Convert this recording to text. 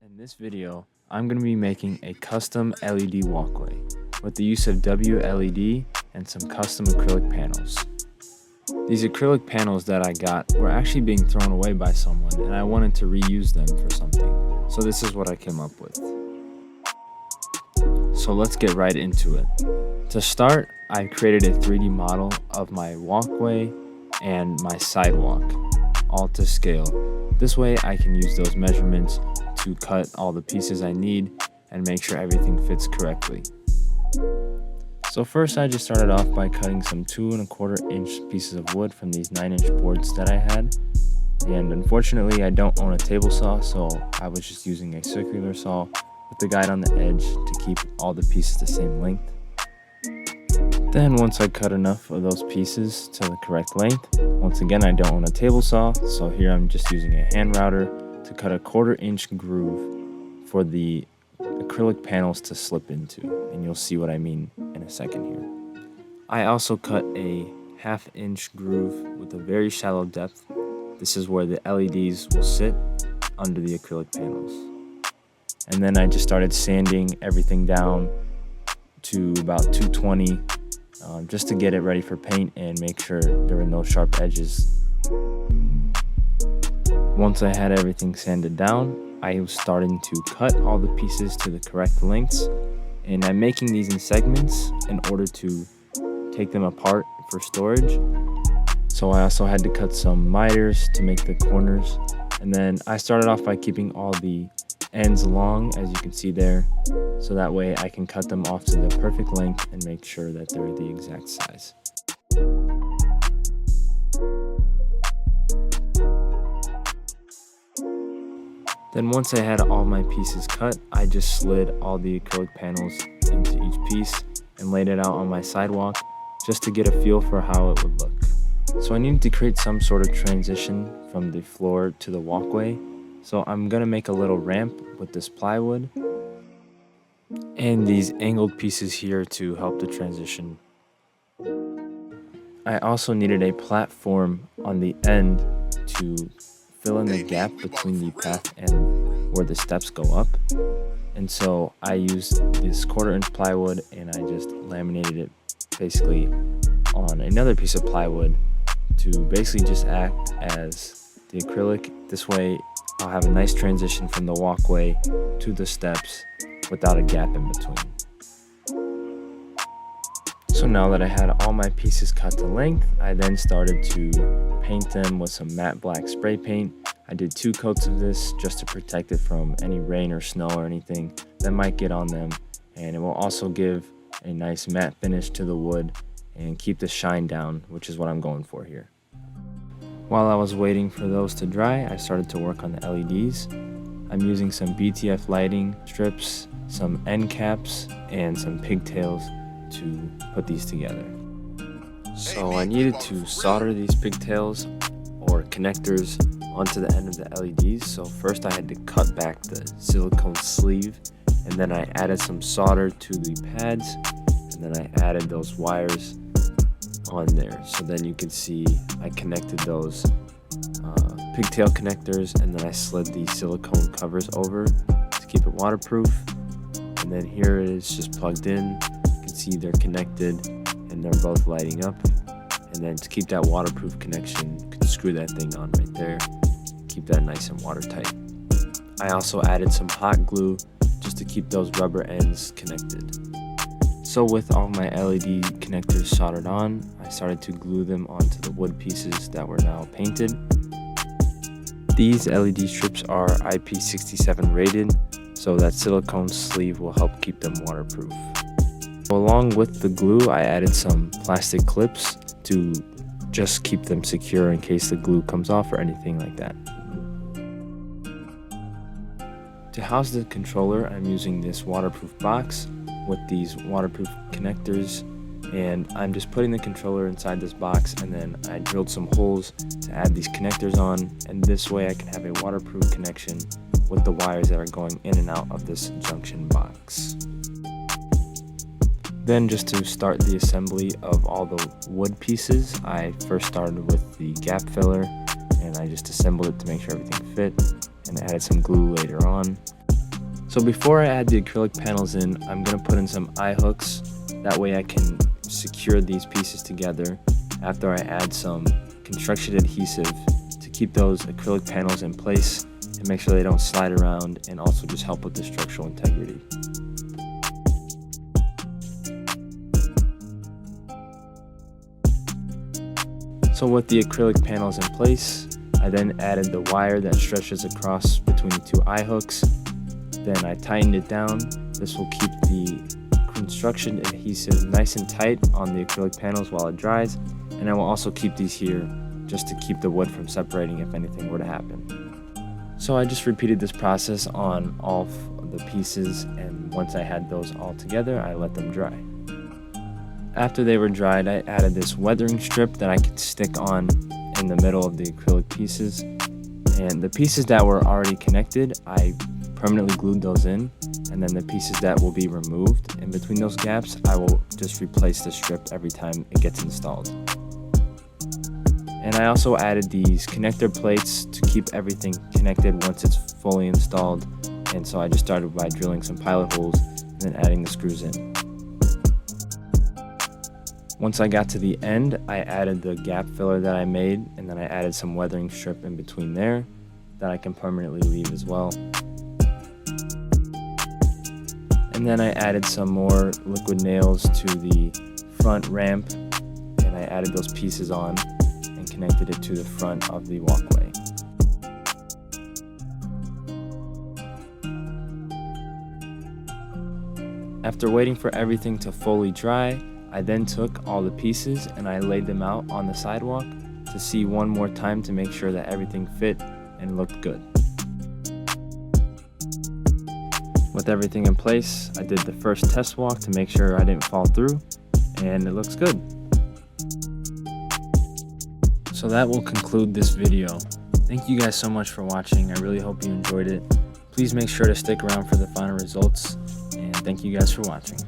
In this video, I'm going to be making a custom LED walkway with the use of WLED and some custom acrylic panels. These acrylic panels that I got were actually being thrown away by someone and I wanted to reuse them for something, so this is what I came up with. So let's get right into it. To start, I created a 3D model of my walkway and my sidewalk, all to scale. This way I can use those measurements to cut all the pieces I need and make sure everything fits correctly. So first I just started off by cutting some 2 1/4 inch pieces of wood from these 9-inch boards that I had. And unfortunately I don't own a table saw, so I was just using a circular saw with the guide on the edge to keep all the pieces the same length. Then once I cut enough of those pieces to the correct length, once again I don't own a table saw, so here I'm just using a hand router to cut a 1/4 inch groove for the acrylic panels to slip into, and you'll see what I mean in a second here. I also cut a 1/2 inch groove with a very shallow depth. This is where the LEDs will sit under the acrylic panels. And then I just started sanding everything down to about 220 just to get it ready for paint and make sure there were no sharp edges. Once I had everything sanded down, I was starting to cut all the pieces to the correct lengths, and I'm making these in segments in order to take them apart for storage. So I also had to cut some miters to make the corners, and then I started off by keeping all the ends long, as you can see there, so that way I can cut them off to the perfect length and make sure that they're the exact size. Then once I had all my pieces cut, I just slid all the acrylic panels into each piece and laid it out on my sidewalk just to get a feel for how it would look. So I needed to create some sort of transition from the floor to the walkway. So I'm going to make a little ramp with this plywood and these angled pieces here to help the transition. I also needed a platform on the end to fill in the gap between the path and where the steps go up. And so I used this 1/4 inch plywood and I just laminated it basically on another piece of plywood to basically just act as the acrylic. This way I'll have a nice transition from the walkway to the steps without a gap in between. So now that I had all my pieces cut to length, I then started to paint them with some matte black spray paint. I did 2 coats of this just to protect it from any rain or snow or anything that might get on them, and it will also give a nice matte finish to the wood and keep the shine down, which is what I'm going for here. While I was waiting for those to dry, I started to work on the LEDs. I'm using some BTF lighting strips, some end caps, and some pigtails to put these together. So I needed to solder these pigtails or connectors onto the end of the LEDs. So first I had to cut back the silicone sleeve, and then I added some solder to the pads, and then I added those wires on there. So then you can see I connected those pigtail connectors, and then I slid the silicone covers over to keep it waterproof. And then here it is just plugged in. You can see they're connected and they're both lighting up. And then to keep that waterproof connection, you can screw that thing on right there. Keep that nice and watertight. I also added some hot glue just to keep those rubber ends connected. So with all my LED connectors soldered on, I started to glue them onto the wood pieces that were now painted. These LED strips are IP67 rated, so that silicone sleeve will help keep them waterproof. Along with the glue, I added some plastic clips to just keep them secure in case the glue comes off or anything like that. To house the controller, I'm using this waterproof box with these waterproof connectors, and I'm just putting the controller inside this box, and then I drilled some holes to add these connectors on, and this way I can have a waterproof connection with the wires that are going in and out of this junction box. Then just to start the assembly of all the wood pieces, I first started with the gap filler and I just assembled it to make sure everything fit, and added some glue later on. So before I add the acrylic panels in, I'm going to put in some eye hooks. That way I can secure these pieces together after I add some construction adhesive to keep those acrylic panels in place and make sure they don't slide around, and also just help with the structural integrity. So with the acrylic panels in place, I then added the wire that stretches across between the two eye hooks. Then I tightened it down. This will keep the construction adhesive nice and tight on the acrylic panels while it dries, and I will also keep these here just to keep the wood from separating if anything were to happen. So I just repeated this process on all of the pieces, and once I had those all together, I let them dry. After they were dried, I added this weathering strip that I could stick on in the middle of the acrylic pieces, and the pieces that were already connected, I permanently glued those in, and then the pieces that will be removed in between those gaps, I will just replace the strip every time it gets installed. And I also added these connector plates to keep everything connected once it's fully installed, and so I just started by drilling some pilot holes and then adding the screws in. Once I got to the end, I added the gap filler that I made, and then I added some weathering strip in between there that I can permanently leave as well. And then I added some more liquid nails to the front ramp, and I added those pieces on and connected it to the front of the walkway. After waiting for everything to fully dry, I then took all the pieces and I laid them out on the sidewalk to see one more time to make sure that everything fit and looked good. With everything in place, I did the first test walk to make sure I didn't fall through, and it looks good. So that will conclude this video. Thank you guys so much for watching. I really hope you enjoyed it. Please make sure to stick around for the final results, and thank you guys for watching.